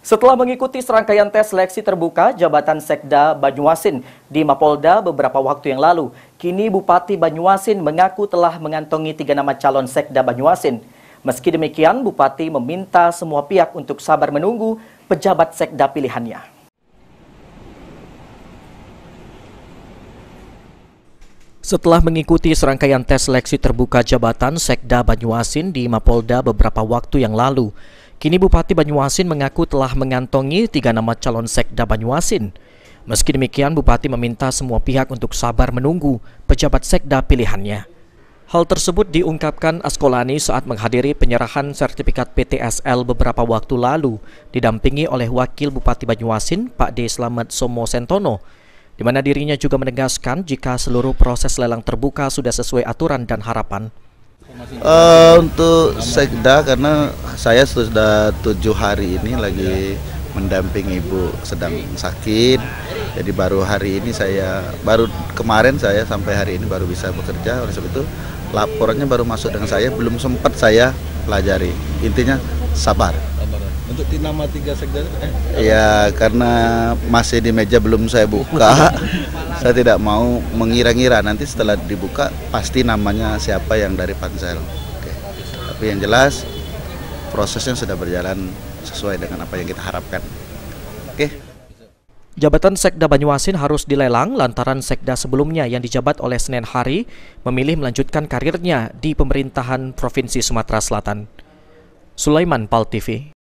Setelah mengikuti serangkaian tes seleksi terbuka jabatan Sekda Banyuasin di Mapolda beberapa waktu yang lalu, kini Bupati Banyuasin mengaku telah mengantongi 3 nama calon Sekda Banyuasin. Meski demikian, Bupati meminta semua pihak untuk sabar menunggu pejabat Sekda pilihannya. Setelah mengikuti serangkaian tes seleksi terbuka jabatan Sekda Banyuasin di Mapolda beberapa waktu yang lalu, kini Bupati Banyuasin mengaku telah mengantongi 3 nama calon Sekda Banyuasin. Meski demikian, Bupati meminta semua pihak untuk sabar menunggu pejabat Sekda pilihannya. Hal tersebut diungkapkan Askolani saat menghadiri penyerahan sertifikat PTSL beberapa waktu lalu, didampingi oleh Wakil Bupati Banyuasin, Pak D. Slamet Somo Sentono, di mana dirinya juga menegaskan jika seluruh proses lelang terbuka sudah sesuai aturan dan harapan. Untuk Sekda, karena saya sudah 7 hari ini lagi mendampingi ibu sedang sakit, jadi baru hari ini baru kemarin saya sampai hari ini baru bisa bekerja. Oleh sebab itu laporannya baru masuk dengan saya, belum sempat saya pelajari. Intinya sabar. Untuk nama 3 Sekda? Ya, karena masih di meja belum saya buka. Saya tidak mau mengira-ngira, nanti setelah dibuka pasti namanya siapa yang dari Pansel. Oke. Tapi yang jelas prosesnya sudah berjalan sesuai dengan apa yang kita harapkan. Oke. Jabatan Sekda Banyuasin harus dilelang lantaran Sekda sebelumnya yang dijabat oleh Senin hari memilih melanjutkan karirnya di pemerintahan Provinsi Sumatera Selatan. Sulaiman, PAL TV.